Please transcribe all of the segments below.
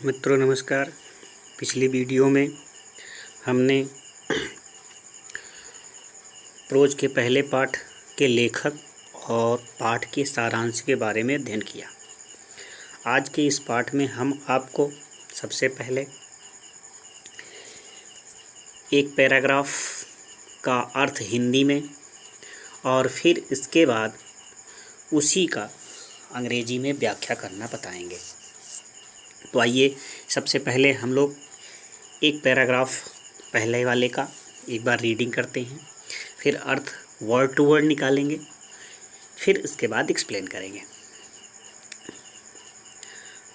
मित्रों नमस्कार। पिछली वीडियो में हमने प्रोज के पहले पाठ के लेखक और पाठ के सारांश के बारे में अध्ययन किया। आज के इस पाठ में हम आपको सबसे पहले एक पैराग्राफ का अर्थ हिंदी में और फिर इसके बाद उसी का अंग्रेजी में व्याख्या करना बताएंगे। तो आइए सबसे पहले हम लोग एक पैराग्राफ पहले वाले का एक बार रीडिंग करते हैं, फिर अर्थ वर्ड टू वर्ड निकालेंगे, फिर इसके बाद एक्सप्लेन करेंगे।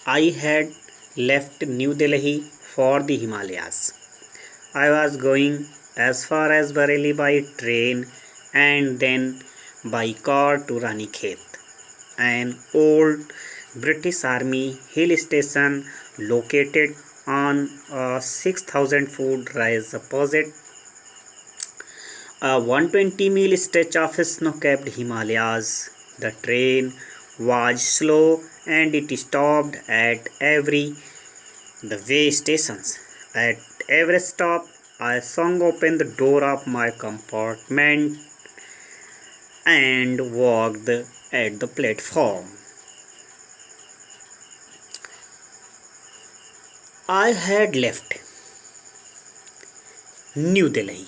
I had left New Delhi for the Himalayas. I was going as far as Bareilly by train and then by car to Ranikhet, an old British Army hill station located on a 6,000-foot rise opposite a 120-mile stretch of snow-capped Himalayas. The train was slow and it stopped at the way stations. At every stop, I swung open the door of my compartment and walked at the platform. I had left New Delhi.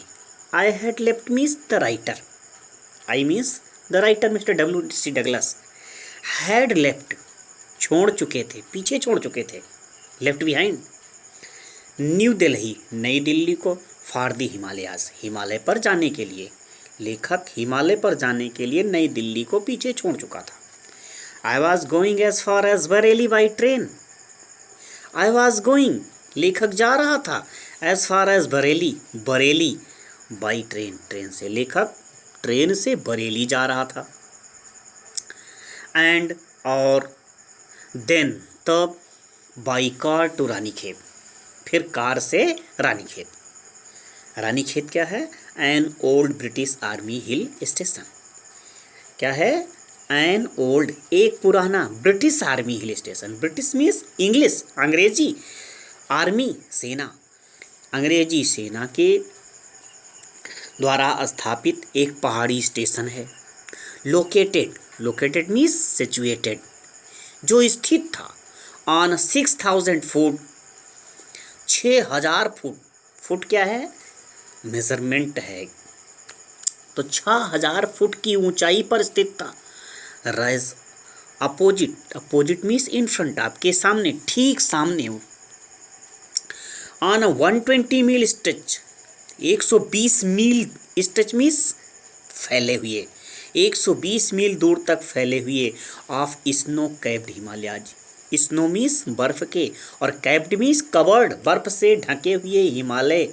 I had left means the writer. I means the writer Mr. W.C. Douglas had left, छोड़ चुके थे, पीछे छोड़ चुके थे, left behind new Delhi, नई दिल्ली को, for the Himalayas, Himalaya पर जाने के लिए। लेखक हिमालय पर जाने के लिए नई दिल्ली को पीछे छोड़ चुका था। I was going as far as Bareilly by train. I was going, लेखक जा रहा था, as far as Bareilly, Bareilly by train, train से, लेखक ट्रेन से बरेली जा रहा था। एंड और देन तब बाई कार टू रानीखेत, फिर कार से रानीखेत। रानीखेत क्या है? An old British army hill station. क्या है? एन ओल्ड, एक पुराना British army hill station. British means English, अंग्रेजी, आर्मी सेना, अंग्रेजी सेना के द्वारा स्थापित एक पहाड़ी स्टेशन है। लोकेटेड, लोकेटेड मीन्स सिचुएटेड, जो स्थित था ऑन 6,000 फुट, 6,000 फुट। फुट क्या है? मेजरमेंट है। तो 6,000 फुट की ऊंचाई पर स्थित था। Rise opposite, opposite means in front, आपके सामने, ठीक सामने। On 120 mile stretch, 120 mile, stretch means फैले हुए, 120 मील दूर तक फैले हुए, of snow capped Himalayas. Snow means बर्फ के, और कैप्ड मीन्स कवर्ड, बर्फ से ढके हुए हिमालय,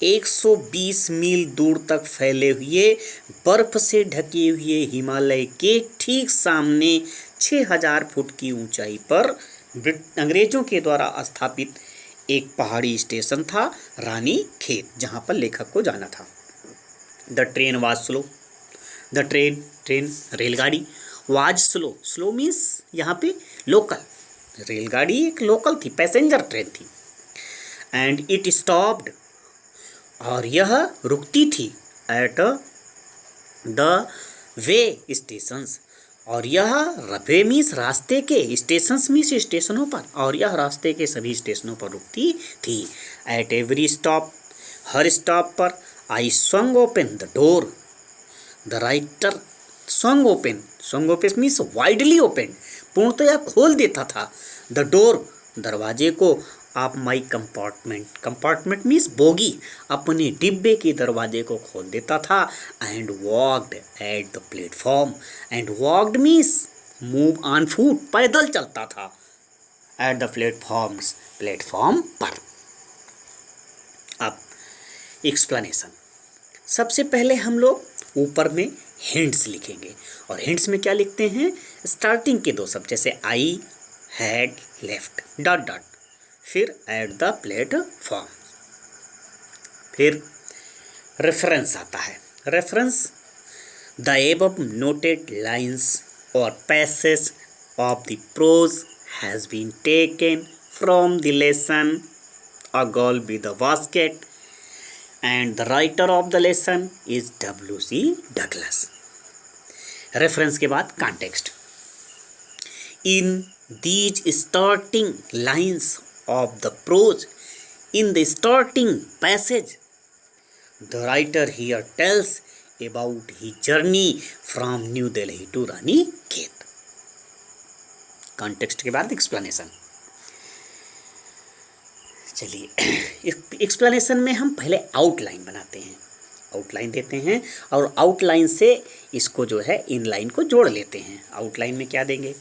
120 मील दूर तक फैले हुए बर्फ से ढके हुए हिमालय के ठीक सामने 6,000 फुट की ऊंचाई पर अंग्रेजों के द्वारा स्थापित एक पहाड़ी स्टेशन था, रानीखेत, जहां पर लेखक को जाना था। The train was slow, the train, train रेलगाड़ी, वाज स्लो, स्लो मीन्स यहाँ पे लोकल, रेलगाड़ी एक लोकल थी, पैसेंजर ट्रेन थी। एंड इट स्टॉप्ड, और यह रुकती थी, एट द वे स्टेशंस, और यह वे मीन्स रास्ते के, स्टेशंस मीन्स स्टेशनों पर, और यह रास्ते के सभी स्टेशनों पर रुकती थी। एट एवरी स्टॉप, हर स्टॉप पर, I swung open the door, the writer swung open, swung open means widely open, पूर्णतया खोल देता था, द डोर, दरवाजे को, of my compartment, compartment means bogie, अपने डिब्बे के दरवाजे को खोल देता था। And walked at the platform, and walked means move on foot, पैदल चलता था, एट द प्लेटफॉर्म्स, प्लेटफॉर्म पर। अब एक्सप्लेनेशन, सबसे पहले हम लोग ऊपर में हिंट्स लिखेंगे, और हिंट्स में क्या लिखते हैं? स्टार्टिंग के दो शब्द, जैसे I had left, dot dot, फिर एट द प्लेटफॉर्म, फिर रेफरेंस आता है। Reference, the above noted lines और passage of the prose has been taken from the lesson A Girl with a Basket, and the writer of the lesson is W.C. Douglas. Reference के बाद context. In these starting lines of the prose, in the starting passage, the writer here tells about his journey from New Delhi to Rani Khet. Context के बाद explanation. चलिए explanation में हम पहले outline बनाते हैं, आउटलाइन देते हैं और आउटलाइन से इसको जो है इन लाइन को जोड़ लेते हैं. आउटलाइन में क्या देंगे?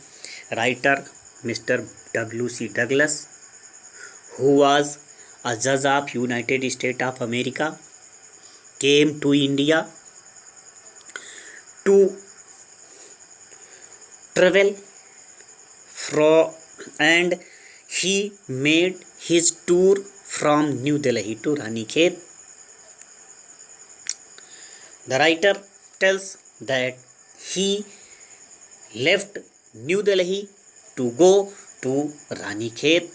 Writer mister W.C. Douglas, who was a जज of United State of America, came to India to travel from and he made his tour from New Delhi to Ranikhet. The writer tells that he left New Delhi to go to Ranikhet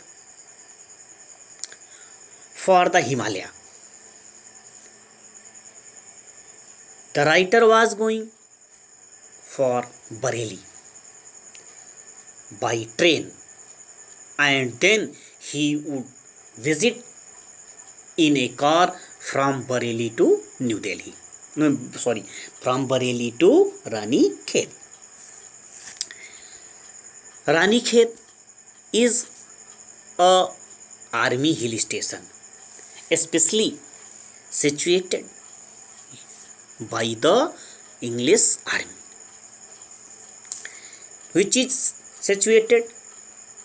for the Himalaya. The writer was going for Bareilly by train, and then he would visit in a car from Bareilly to New Delhi. No, sorry, from Bareilly to Ranikhet. Ranikhet is a army hill station, especially situated by the English army, which is situated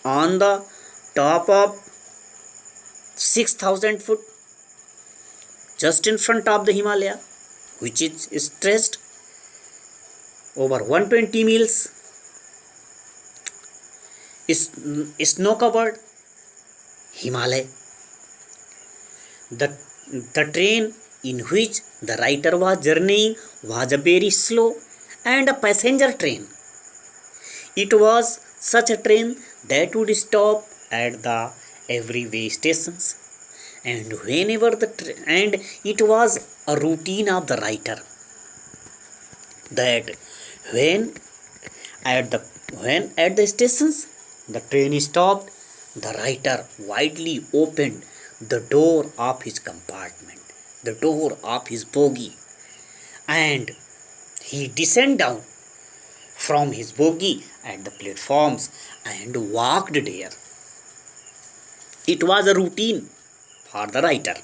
on the top of 6,000 foot just in front of the Himalaya, which is stretched over 120 miles, is snow covered Himalaya. The train in which the writer was journeying was a very slow and a passenger train. It was such a train that would stop at the every way stations, and whenever and it was a routine of the writer that when at the stations the train stopped, the writer widely opened the door of his compartment, the door of his bogie, and he descended down from his bogie at the platforms and walked there. It was a routine for the writer.